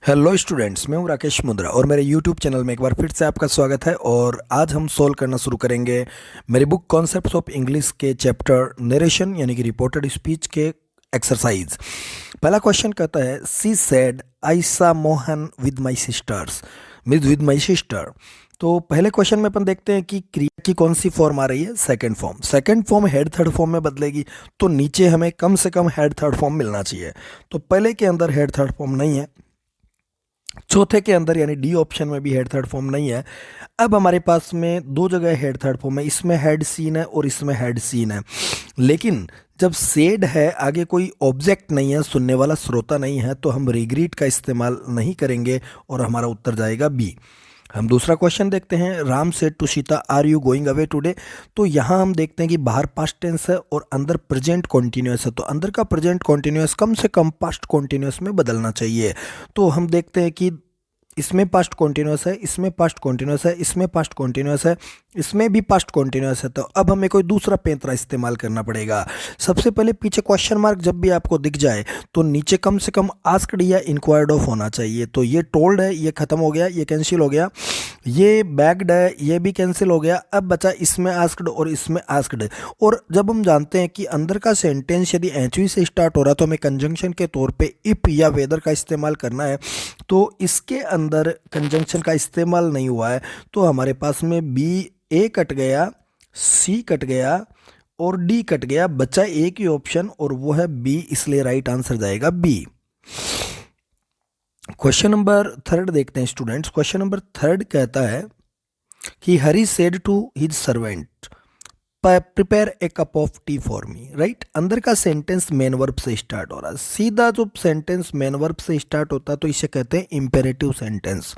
Hello students, मैं हूं राकेश मुंद्रा और मेरे यूट्यूब चैनल में एक बार फिर से आपका स्वागत है। और आज हम सोल्व करना शुरू करेंगे मेरी बुक कॉन्सेप्ट्स ऑफ इंग्लिश के चैप्टर नरेशन यानी कि रिपोर्टेड स्पीच के एक्सरसाइज। पहला क्वेश्चन कहता है सी सेड आई सा Mohan with my sisters, means with my sister. तो पहले क्वेश्चन में अपन देखते हैं कि क्रिया की कौन सी फॉर्म आ रही है। Second form. Second form head third form में बदलेगी, तो नीचे हमें कम से कम हेड थर्ड फॉर्म मिलना चाहिए। तो पहले के अंदर हेड थर्ड फॉर्म नहीं है, चौथे के अंदर यानी डी ऑप्शन में भी हेड थर्ड फॉर्म नहीं है। अब हमारे पास में दो जगह हेड थर्ड फॉर्म है, इसमें हेड सीन है और इसमें हेड सीन है। लेकिन जब सेड है, आगे कोई ऑब्जेक्ट नहीं है, सुनने वाला श्रोता नहीं है, तो हम रिग्रीट का इस्तेमाल नहीं करेंगे और हमारा उत्तर जाएगा बी। हम दूसरा क्वेश्चन देखते हैं। Ram said to Sita are you going away today. तो यहाँ हम देखते हैं कि बाहर पास्ट टेंस है और अंदर प्रेजेंट कॉन्टिन्यूअस है, तो अंदर का प्रेजेंट कॉन्टिन्यूअस कम से कम पास्ट कॉन्टिन्यूअस में बदलना चाहिए। तो हम देखते हैं कि इसमें पास्ट कॉन्टिन्यूअस है, इसमें पास्ट कॉन्टिन्यूअस है, इसमें पास्ट कॉन्टिन्यूअस है, इसमें भी पास्ट कॉन्टिन्यूअस है। तो अब हमें कोई दूसरा पैंतरा इस्तेमाल करना पड़ेगा। सबसे पहले पीछे क्वेश्चन मार्क जब भी आपको दिख जाए तो नीचे कम से कम आस्क्ड या इंक्वायर्ड ऑफ होना चाहिए। तो ये टोल्ड है, ये खत्म हो गया, ये कैंसिल हो गया। ये बैग्ड है, ये भी कैंसिल हो गया। अब बचा इसमें आस्क्ड और इसमें आस्क्ड। और जब हम जानते हैं कि अंदर का सेंटेंस यदि एचवी से स्टार्ट हो रहा है तो हमें कंजंक्शन के तौर पे इफ या वेदर का इस्तेमाल करना है। तो इसके अंदर कंजंक्शन का इस्तेमाल नहीं हुआ है, तो हमारे पास में बी ए कट गया, सी कट गया और डी कट गया। बचा एक ही ऑप्शन और वो है बी, इसलिए राइट आंसर जाएगा बी। क्वेश्चन नंबर थर्ड देखते हैं स्टूडेंट्स। क्वेश्चन नंबर थर्ड कहता है कि Hari said to his servant prepare a cup of tea for me. Right, अंदर का सेंटेंस मेन वर्ब से स्टार्ट हो रहा है। सीधा जो सेंटेंस मेन वर्ब से स्टार्ट होता है तो इसे कहते हैं इंपेरेटिव सेंटेंस।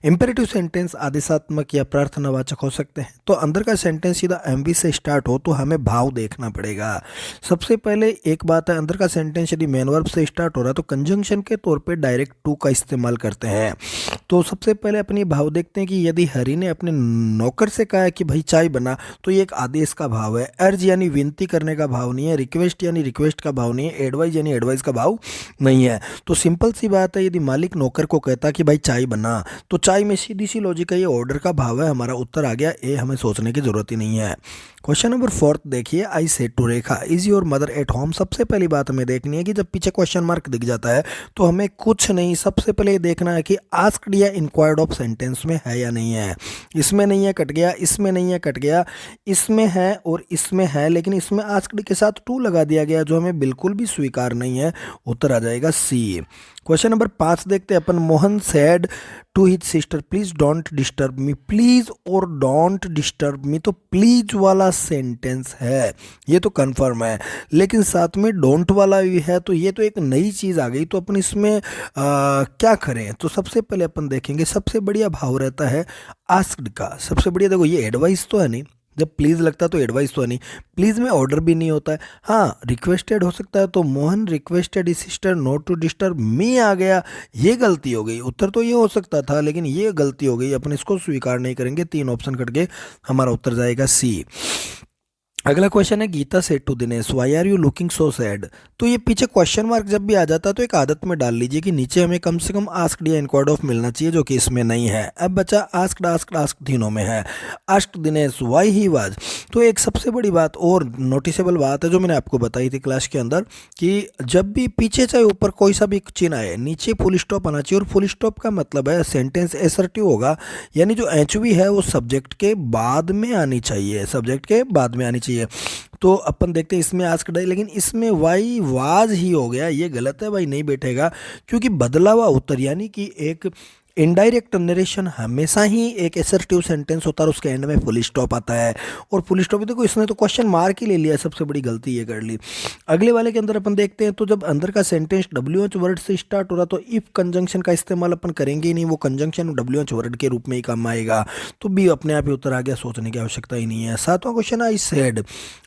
इंपेरेटिव सेंटेंस आदेशात्मक या प्रार्थनावाचक हो सकते हैं। तो अंदर का सेंटेंस सीधा एमवी से स्टार्ट हो तो हमें भाव देखना पड़ेगा। सबसे पहले एक बात है, अंदर का सेंटेंस यदि मेन वर्ब से स्टार्ट हो रहा है तो कंजंक्शन के तौर पे डायरेक्ट टू का इस्तेमाल करते हैं। तो सबसे पहले अपनी भाव देखते हैं कि यदि हरि ने अपने नौकर से कहा है कि भाई चाय बना, तो ये एक आदेश का भाव है। अर्ज यानी विनती करने का भाव नहीं है, रिक्वेस्ट यानी रिक्वेस्ट का भाव नहीं है, एडवाइस यानी एडवाइस का भाव नहीं है। तो सिंपल सी बात है, यदि मालिक नौकर को कहता कि भाई चाय बना, तो चाय में सीधी सी लॉजिक है, ये ऑर्डर का भाव है। हमारा उत्तर आ गया ए, हमें सोचने की जरूरत ही नहीं है। क्वेश्चन नंबर फोर्थ देखिए। I said to Rekha is your mother at home. सबसे पहली बात हमें देखनी है कि जब पीछे क्वेश्चन मार्क दिख जाता है तो हमें कुछ नहीं, सबसे पहले देखना है कि आस्क्ड या इंक्वायर्ड ऑफ सेंटेंस में है या नहीं है। इसमें नहीं है, कट गया। इसमें नहीं है, कट गया। इसमें है और इसमें है, लेकिन इसमें आस्क्ड के साथ टू लगा दिया गया जो हमें बिल्कुल भी स्वीकार नहीं है। उत्तर आ जाएगा सी। क्वेश्चन नंबर 5 देखते हैं अपन। Mohan said to his sister please don't disturb me. Please और डोंट डिस्टर्ब मी, तो प्लीज वाला सेंटेंस है, ये तो कंफर्म है, लेकिन साथ में डोंट वाला भी है, तो ये तो एक नई चीज़ आ गई। तो अपन इसमें क्या करें? तो सबसे पहले अपन देखेंगे, सबसे बढ़िया भाव रहता है आस्क्ड का। सबसे बढ़िया देखो, ये एडवाइस तो है नहीं, जब प्लीज़ लगता है तो एडवाइस तो है नहीं। प्लीज़ में ऑर्डर भी नहीं होता है। हाँ, रिक्वेस्टेड हो सकता है, तो Mohan requested his sister not to disturb me आ गया, ये गलती हो गई। उत्तर तो ये हो सकता था, लेकिन ये गलती हो गई, अपन इसको स्वीकार नहीं करेंगे। 3 ऑप्शन कट गए, हमारा उत्तर जाएगा सी। अगला क्वेश्चन है Gita said to Dinesh why are you looking so sad. तो ये पीछे क्वेश्चन मार्क जब भी आ जाता है तो एक आदत में डाल लीजिए कि नीचे हमें कम से कम आस्क्ड या इंक्वायर्ड ऑफ मिलना चाहिए, जो कि इसमें नहीं है। अब बचा आस्क्ड, आस्क्ड, आस्क्ड तीनों में है। Asked Dinesh Y he was. तो एक सबसे बड़ी बात और नोटिसेबल बात है जो मैंने आपको बताई थी क्लास के अंदर, कि जब भी पीछे चाहे ऊपर कोई सा भी चिन्ह आए, नीचे फुल स्टॉप आना चाहिए। और फुल स्टॉप का मतलब है सेंटेंस एसर्टिव होगा, यानी जो एचवी है वो सब्जेक्ट के बाद में आनी चाहिए, सब्जेक्ट के बाद में आनी चाहिए। तो अपन देखते हैं इसमें आस्क्ड है, लेकिन इसमें वाई वाज ही हो गया, ये गलत है भाई, नहीं बैठेगा। क्योंकि बदला हुआ उत्तर यानी कि एक इनडायरेक्ट नरेशन हमेशा ही एक एसर्टिव सेंटेंस होता है, उसके एंड में फुल स्टॉप आता है। और फुल स्टॉप देखो, इसने तो क्वेश्चन मार्क ही ले लिया, सबसे बड़ी गलती ये कर ली। अगले वाले के अंदर अपन देखते हैं, तो जब अंदर का सेंटेंस WH वर्ड से स्टार्ट हो रहा तो इफ कंजंक्शन का इस्तेमाल अपन करेंगे ही नहीं, वो कंजंक्शन WH वर्ड के रूप में ही काम आएगा। तो बी अपने आप ही उत्तर आ गया, सोचने की आवश्यकता ही नहीं है। 7वां question, I said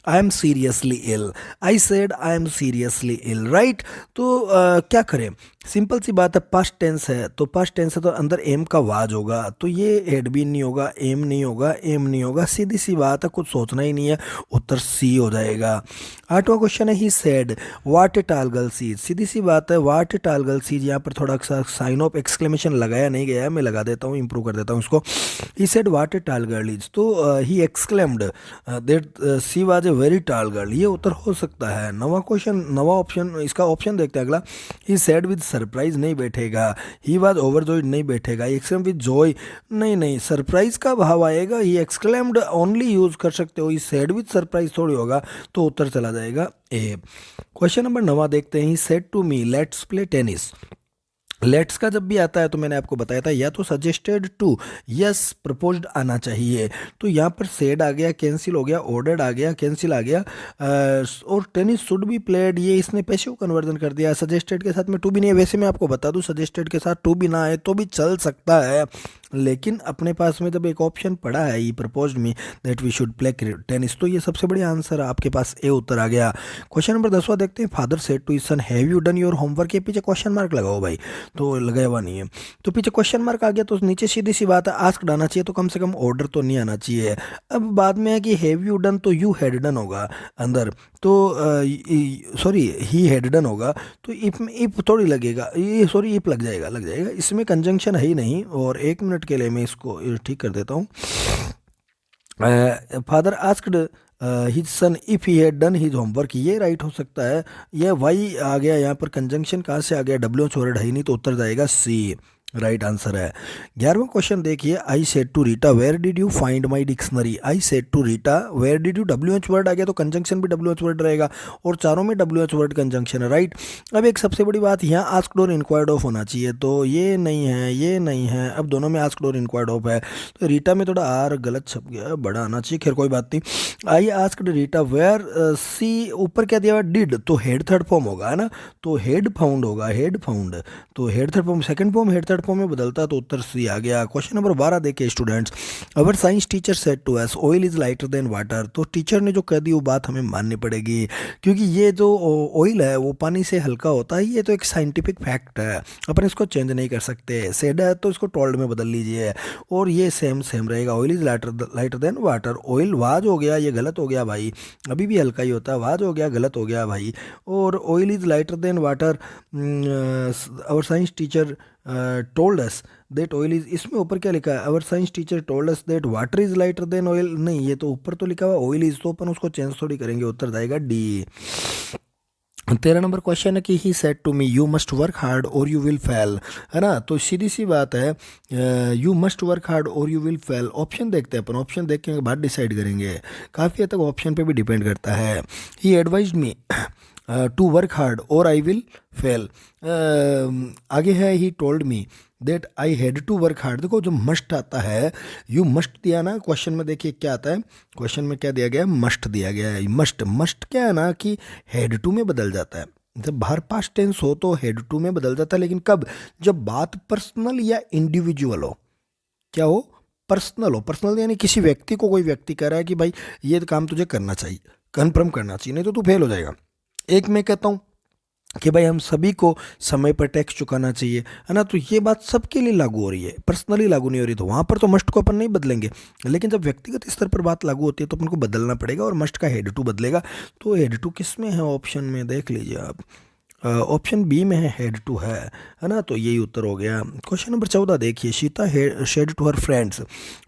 I am seriously ill. I said I am seriously ill, right. तो क्या करें? सिंपल सी बात है, पास्ट टेंस है, तो पास्ट टेंस है तो अंदर एम का वाज होगा, तो ये हैड बीन नहीं होगा, एम नहीं होगा, एम नहीं होगा, सीधी सी बात है, कुछ सोचना ही नहीं है, उत्तर सी हो जाएगा। 8वां क्वेश्चन है ही सेड वाट ए टाल गर्ल सीज, सीधी सी बात है, वाट ए टाल गर्ल सीज, यहाँ पर थोड़ा सा साइन ऑफ एक्सक्लेमेशन लगाया नहीं गया है, मैं लगा देता हूँ, इंप्रूव कर देता हूँ इसको। ही सेड वाट ए टाल गर्ल इज, तो he exclaimed that she was a very टाल गर्ल, ये उत्तर हो सकता है। 9वां क्वेश्चन, 9वां ऑप्शन, इसका ऑप्शन देखते हैं अगला। ही सेड विद सरप्राइज नहीं बैठेगा, ही वाज ओवरजॉयड नहीं बैठेगा, एक्सक्लेम विद जॉय नहीं, नहीं सरप्राइज का भाव आएगा, ही एक्सक्लेम्ड ओनली यूज कर सकते हो, ही सेड विद सरप्राइज थोड़ी होगा, तो उत्तर चला जाएगा ए। क्वेश्चन नंबर 9 देखते हैं। He said to me let's play tennis, let's का जब भी आता है तो मैंने आपको बताया था या तो सजेस्टेड टू, यस प्रपोज्ड आना चाहिए, तो यहाँ पर सेड आ गया, कैंसिल हो गया, ऑर्डर्ड आ गया, कैंसिल आ गया, और टेनिस शुड बी प्लेड, ये इसने पैसिव कन्वर्जन कर दिया। सजेस्टेड के साथ में टू भी नहीं है, वैसे मैं आपको बता दूं सजेस्टेड के साथ टू भी ना आए तो भी चल सकता है, लेकिन अपने पास में जब एक ऑप्शन पड़ा है he proposed me that we should play tennis, तो ये सबसे बड़ी आंसर आपके पास ए उत्तर आ गया। क्वेश्चन नंबर 10वां देखते हैं। Father said to his son have you done your homework, के पीछे क्वेश्चन मार्क लगाओ भाई, तो लगाया हुआ नहीं है, तो पीछे क्वेश्चन मार्क आ गया, तो नीचे सीधी सी बात है आस्क्ड आना चाहिए, तो कम से कम ऑर्डर तो नहीं आना चाहिए। अब बाद में है कि हैव यू डन, तो यू हैड डन होगा अंदर, तो सॉरी ही हैड डन होगा, तो इफ थोड़ी लगेगा, ये सॉरी इफ लग जाएगा, लग जाएगा, इसमें कंजंक्शन है ही नहीं। और 1 मिनट के लिए मैं इसको ठीक कर देता हूँ। Father asked his son if he had done his homework, ये राइट हो सकता है। ये वाई आ गया यहाँ पर, कंजंक्शन कहाँ से आ गया, डब्ल्यू एच वर्ड है ही नहीं, तो उत्तर जाएगा सी, राइट आंसर है। 11वां क्वेश्चन देखिए। I said to Rita where did you find my dictionary, I said to Rita where did you, W H word आ गया तो कंजंक्शन भी डब्ल्यू एच वर्ड रहेगा, और चारों में डब्ल्यू एच वर्ड कंजंक्शन है, राइट। अब एक सबसे बड़ी बात, यहाँ आस्क्ड और इंक्वायर्ड ऑफ होना चाहिए, तो ये नहीं है, ये नहीं है, अब दोनों में आस्क्ड और इंक्वायर्ड ऑफ है, तो रीटा में थोड़ा आर गलत छप गया, बड़ा आना चाहिए, खैर कोई बात नहीं। आई आस्क्ड रीटा वेयर, सी ऊपर क्या दिया हुआ डिड, तो हेड थर्ड फॉर्म होगा, है ना, तो हेड फाउंड होगा, हेड फाउंड, तो head third form second form head third form में बदलता, तो उत्तर सी आ गया। क्वेश्चन नंबर 12 देखिए students. Our science teacher said to us oil is lighter than water, तो टीचर ने जो कह दी वो बात हमें माननी पड़ेगी, क्योंकि ये जो ऑयल है वो पानी से हल्का होता है, ये तो एक साइंटिफिक फैक्ट है, अपन इसको चेंज नहीं कर सकते। सेड है तो इसको टोल्ड में बदल लीजिए, और ये सेम सेम रहेगा, oil is lighter than water, oil was हो गया, ये गलत हो गया भाई, अभी भी हल्का ही होता है, वाज हो गया, गलत हो गया भाई, और oil is lighter than water, our science teacher told us that oil is, इसमें ऊपर क्या लिखा है, our science teacher told us that water is lighter than oil, नहीं ये तो ऊपर तो लिखा हुआ ऑयल इज, तो अपन उसको चेंज थोड़ी करेंगे, उत्तर जाएगा डी। 13 नंबर क्वेश्चन है कि he said to me you must work hard और यू विल फेल, है ना, तो सीधी सी बात है, यू मस्ट वर्क हार्ड और यू विल फेल। ऑप्शन देखते हैं अपन, ऑप्शन देख के बाद डिसाइड करेंगे, काफ़ी हद तक ऑप्शन पे भी डिपेंड करता है। He advised me to work hard और आई विल फेल, आगे है he told me that I had to work hard, देखो जो मस्ट आता है, यू मस्ट दिया ना क्वेश्चन में, देखिए क्या आता है क्वेश्चन में, क्या दिया गया है, मस्ट दिया गया है। मस्ट, मस्ट क्या है ना कि हेड टू में बदल जाता है, जब बाहर पास्ट टेंस हो तो हेड टू में बदल जाता है, लेकिन कब, जब बात पर्सनल या इंडिविजुअल हो, क्या हो, पर्सनल हो, पर्सनल यानी किसी व्यक्ति को, कोई व्यक्ति कह रहा है कि भाई ये काम तुझे करना चाहिए, कन्फर्म करना चाहिए, नहीं तो तू फेल हो जाएगा। एक मैं कहता हूँ कि भाई हम सभी को समय पर टैक्स चुकाना चाहिए, है ना, तो ये बात सबके लिए लागू हो रही है, पर्सनली लागू नहीं हो रही, तो वहाँ पर तो मस्ट को अपन नहीं बदलेंगे, लेकिन जब व्यक्तिगत स्तर पर बात लागू होती है तो अपन को बदलना पड़ेगा, और मस्ट का हेड टू बदलेगा, तो हेड टू किस में है, ऑप्शन में देख लीजिए आप, ऑप्शन बी में है, हेड टू है ना, तो यही उत्तर हो गया। क्वेश्चन नंबर 14 देखिए। Sita said to her friends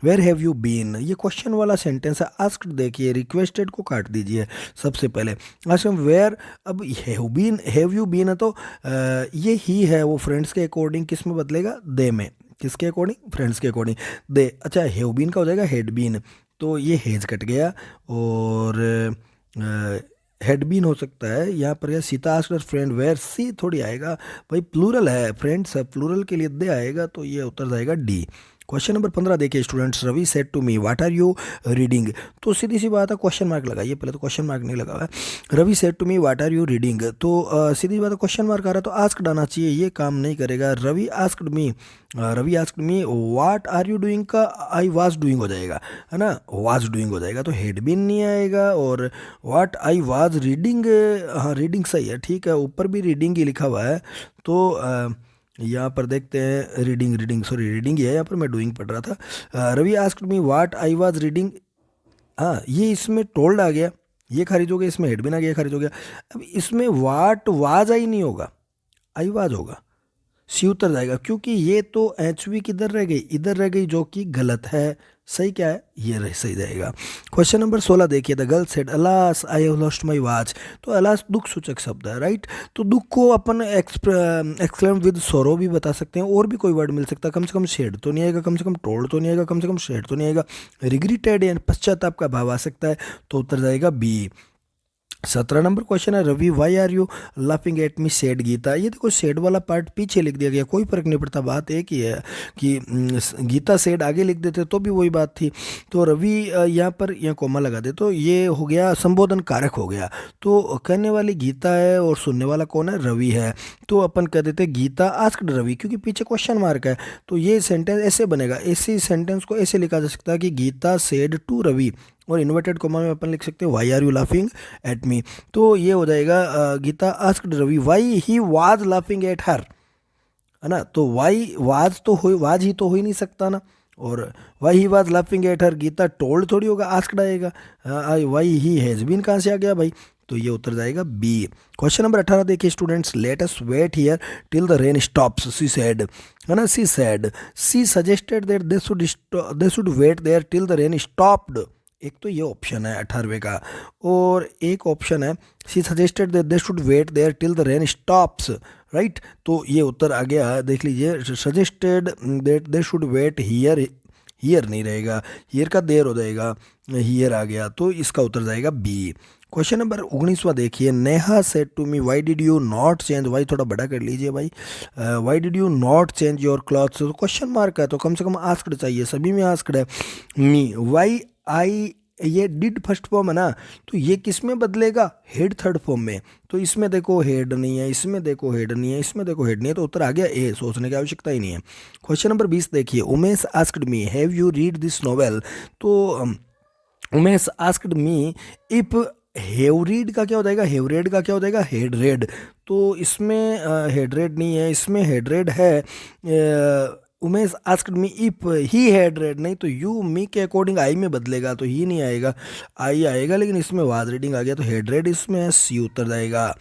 where have you been, ये क्वेश्चन वाला सेंटेंस है। आस्क्ड देखिए, रिक्वेस्टेड को काट दीजिए सबसे पहले, आस्क्ड वेयर, अब हैव यू बीन है तो ये ही है, वो फ्रेंड्स के अकॉर्डिंग किस में बदलेगा, दे में, किसके अकॉर्डिंग, फ्रेंड्स के अकॉर्डिंग दे, अच्छा हैव बीन का हो जाएगा हैड बीन, तो ये हेज कट गया, और हेड बीन हो सकता है यहाँ पर, या सीता आस्क्ड फ्रेंड वेयर, सी थोड़ी आएगा भाई, प्लूरल है, फ्रेंड्स है, प्लूरल के लिए दे आएगा, तो ये उत्तर जाएगा डी। क्वेश्चन नंबर 15 देखिए students. Ravi said to me what are you reading, तो सीधी सी बात है, क्वेश्चन मार्क लगाइए, पहले तो क्वेश्चन मार्क नहीं लगा हुआ है। Ravi said to me what are you reading, तो सीधी बात है, क्वेश्चन मार्क आ रहा है तो आस्क्ड आना चाहिए, ये काम नहीं करेगा। Ravi asked me what are you doing का आई वाज डूइंग हो जाएगा, है ना, वाज डूइंग हो जाएगा, तो हेड बीन नहीं आएगा, और व्हाट आई वाज रीडिंग, हाँ रीडिंग सही है, ठीक है, ऊपर भी रीडिंग ही लिखा हुआ है, तो यहाँ पर देखते हैं रीडिंग ही है, यहाँ पर मैं डूइंग पढ़ रहा था। Ravi asked me what I was reading. हाँ, ये इसमें टोल्ड आ गया, ये खारिज हो गया, इसमें हेड बिन आ गया, खारिज हो गया। अब इसमें वाट वाज आई नहीं होगा, आई वाज होगा, सी उतर जाएगा, क्योंकि ये तो एच वी किधर रह गई, इधर रह गई, जो कि गलत है। सही क्या है, ये सही रहेगा। क्वेश्चन नंबर 16 देखिए, the girl said alas I have lost my watch. तो अलास दुख सूचक शब्द है, राइट। तो दुख को अपन एक्सक्लेम विद सोरो भी बता सकते हैं, और भी कोई वर्ड मिल सकता है। कम से कम शेड तो नहीं आएगा, कम से कम टोल्ड तो नहीं आएगा, कम से कम शेड तो नहीं आएगा। रिग्रेटेड यानी पश्चाताप का भाव आ सकता है, तो उत्तर जाएगा बी। 17 नंबर क्वेश्चन है, Ravi why are you laughing at me said Gita. ये देखो सेड वाला पार्ट पीछे लिख दिया गया, कोई फर्क नहीं पड़ता, बात एक ही है कि गीता सेड आगे लिख देते तो भी वही बात थी। तो रवि यहाँ पर यहाँ कोमा लगा दे तो ये हो गया संबोधन कारक हो गया। तो कहने वाली गीता है और सुनने वाला कौन है, रवि है। तो अपन कह देते गीता आस्क्ड रवि, क्योंकि पीछे क्वेश्चन मार्क है। तो ये सेंटेंस ऐसे बनेगा, ऐसे सेंटेंस को ऐसे लिखा जा सकता है कि गीता सेड टू रवि, और इन्वर्टेड कोमा में अपन लिख सकते हैं why are you laughing at me. तो ये हो जाएगा Gita asked Ravi why he was laughing at her, है ना। तो वाई वाज तो हो, वाज ही तो हो ही नहीं सकता ना, और why he was laughing at her, Gita told थोड़ी होगा, आस्क्ड आएगा। वाई ही हैज बीन कहाँ से आ गया भाई, तो ये उत्तर जाएगा बी। क्वेश्चन नंबर 18 देखिए students, let us wait here till the rain stops, she said, है ना। She suggested that they should wait there till the rain stopped. एक तो ये ऑप्शन है 18वें का, और एक ऑप्शन है she suggested that they should wait there till the rain stops, right. तो ये उत्तर आ गया, देख लीजिए, suggested that they should wait here, here नहीं रहेगा, हियर का देर हो जाएगा, हियर आ गया, तो इसका उत्तर जाएगा बी। क्वेश्चन नंबर 19वां देखिए, Neha said to me why did you not change, why थोड़ा बड़ा कर लीजिए भाई, why did you not change your clothes. तो क्वेश्चन मार्क है, तो कम से कम आस्क्ड चाहिए, सभी में आस्क्ड है। मी वाई आई, ये डिड फर्स्ट फॉर्म है ना, तो ये किस में बदलेगा, हेड थर्ड फॉर्म में। तो इसमें देखो हेड नहीं है, इसमें देखो हेड नहीं है, इसमें देखो हेड नहीं है, तो उत्तर आ गया ए, सोचने की आवश्यकता ही नहीं है। क्वेश्चन नंबर 20 देखिए, Umesh asked me have you read this novel. तो Umesh asked me if, have read का क्या हो जाएगा, हैव रेड का क्या हो जाएगा, हेड रेड। तो इसमें हेड रेड नहीं है, इसमें हेड रेड है। Umesh asked me if he had read, नहीं तो यू मी के अकॉर्डिंग आई में बदलेगा, तो ही नहीं आएगा, आई आएगा, लेकिन इसमें वाज रीडिंग आ गया, तो हेड रेड इसमें है, सी उत्तर जाएगा।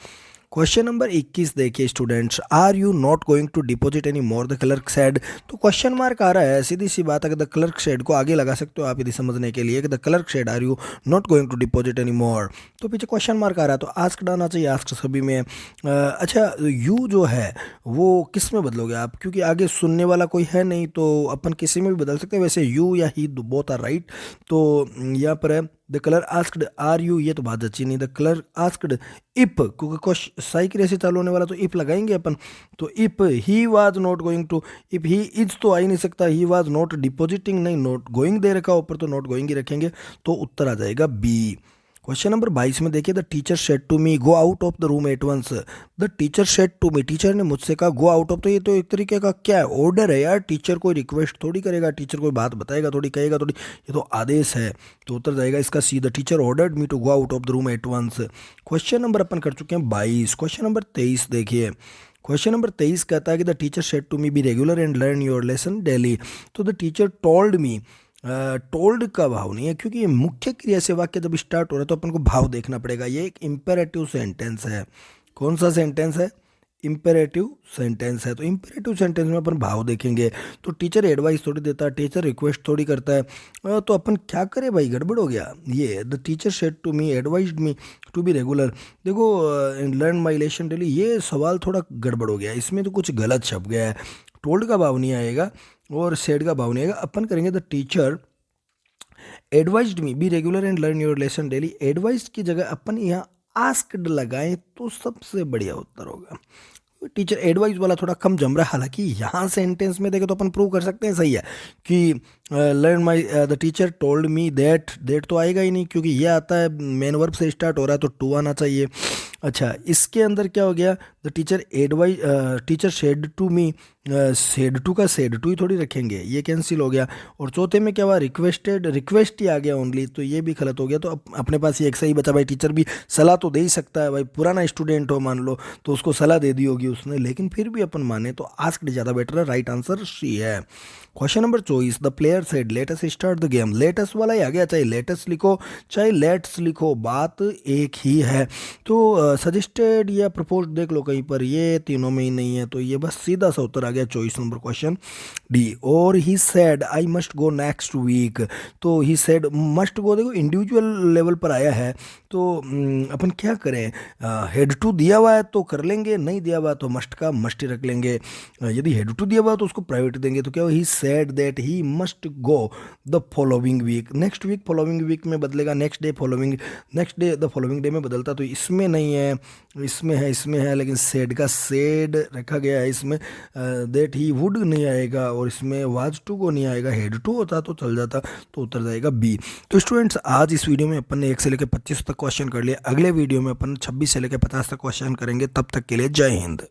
क्वेश्चन नंबर 21 देखिए students, are you not going to deposit any more, the clerk said. तो क्वेश्चन मार्क आ रहा है, सीधी सी बात है कि द क्लर्क सेड को आगे लगा सकते हो आप यदि समझने के लिए कि the clerk said are you not going to deposit any more. तो पीछे क्वेश्चन मार्क आ रहा है, तो आस्क्ड आना चाहिए, आस्क्ड सभी में। अच्छा, यू जो है वो किस में बदलोगे आप, क्योंकि आगे सुनने वाला कोई है नहीं, तो अपन किसी में भी बदल सकते हैं, वैसे यू या ही बोथ आर राइट। तो यहाँ पर है the clerk asked are you, ये तो बात अच्छी नहीं, द कलर आस्क्ड इफ, क्योंकि साई की रेसे चालू होने वाला, तो इफ लगाएंगे अपन। तो if he was not going to, if he is तो आ ही नहीं सकता, ही वाज नॉट डिपॉजिटिंग, नहीं, नॉट गोइंग दे रखा ऊपर, तो नॉट गोइंग ही रखेंगे, तो उत्तर आ जाएगा बी। क्वेश्चन नंबर 22 में देखिए, the teacher said to me go out of the room at once. The teacher said to me, teacher ने मुझसे कहा गो आउट ऑफ, तो ये तो एक तरीके का क्या है, ऑर्डर है यार, टीचर कोई रिक्वेस्ट थोड़ी करेगा, टीचर कोई बात बताएगा थोड़ी, कहेगा थोड़ी, ये तो आदेश है, तो उत्तर जाएगा इसका C, the teacher ordered me to go out of the room at once. Question number अपन कर चुके हैं 22। क्वेश्चन नंबर 23 देखिए, क्वेश्चन नंबर 23 कहता है कि the teacher said to me be regular and learn your lesson daily. तो the teacher told me, told का भाव नहीं है, क्योंकि ये मुख्य क्रिया से वाक्य जब स्टार्ट हो रहा है तो अपन को भाव देखना पड़ेगा। ये एक इम्पेरेटिव सेंटेंस है। कौन सा सेंटेंस है, इम्पेरेटिव सेंटेंस है। तो इम्पेरेटिव सेंटेंस में अपन भाव देखेंगे, तो टीचर एडवाइस थोड़ी देता है, टीचर रिक्वेस्ट थोड़ी करता है, तो अपन क्या करें भाई, गड़बड़ हो गया। ये the teacher said to me advised me to be regular, देखो लर्न माई लेसन डेली, ये सवाल थोड़ा गड़बड़ हो गया, इसमें तो कुछ गलत छप गया है। टोल्ड का भाव नहीं आएगा और सेड का भाव नहीं आएगा, अपन करेंगे the teacher advised me be regular and learn your lesson daily. Advised की जगह अपन यहाँ आस्क्ड लगाएं तो सबसे बढ़िया उत्तर होगा। टीचर एडवाइस वाला थोड़ा कम जम रहा है, हालांकि यहाँ सेंटेंस में देखें तो अपन प्रूव कर सकते हैं सही है कि learn my the teacher told me that, that तो आएगा ही नहीं क्योंकि ये आता है मेन वर्ब से स्टार्ट हो रहा है तो टू आना चाहिए। अच्छा, इसके अंदर क्या हो गया, the teacher advise, teacher said to me, said to का शेड टू ही थोड़ी रखेंगे, ये कैंसिल हो गया। और चौथे में क्या हुआ, रिक्वेस्टेड, रिक्वेस्ट ही आ गया ओनली, तो ये भी गलत हो गया। तो अपने पास ये एक सही बचा। भाई टीचर भी सलाह तो दे ही सकता है, भाई पुराना स्टूडेंट हो मान लो तो उसको सलाह दे दी होगी उसने, लेकिन फिर भी अपन माने तो आस्क्ड ज़्यादा बेटर है। राइट आंसर सी है। Question number 24, the player said let us start the game. Let's वाला ही आ गया, चाहे लेटस लिखो चाहे लेट्स लिखो, बात एक ही है। तो सजेस्टेड या प्रपोज्ड देख लो कहीं पर, ये तीनों में ही नहीं है, तो ये बस सीधा सा उत्तर आ गया 24 नंबर क्वेश्चन डी। और he said I must go next week, तो ही सेड मस्ट गो देखो इंडिविजुअल लेवल पर आया है, तो अपन क्या करें, हेड टू दिया हुआ है तो कर लेंगे, नहीं दिया हुआ तो मस्ट का मस्ट ही रख लेंगे। यदि हेड टू दिया हुआ है तो उसको प्राइवेट देंगे, तो क्या he said that he must go the following week. Next week following week में बदलेगा, next day following, next day the following day में बदलता, तो इसमें नहीं है, इसमें है, लेकिन सेड का सेड रखा गया है इसमें। दैट ही वुड नहीं आएगा, और इसमें वाज टू को नहीं आएगा, हेड टू होता तो चल जाता, तो उतर जाएगा बी। तो स्टूडेंट्स आज इस वीडियो में अपन ने 1 से लेकर 25 तक क्वेश्चन कर लिया। अगले वीडियो में अपन 26 से लेकर 50 तक क्वेश्चन करेंगे। तब तक के लिए जय हिंद।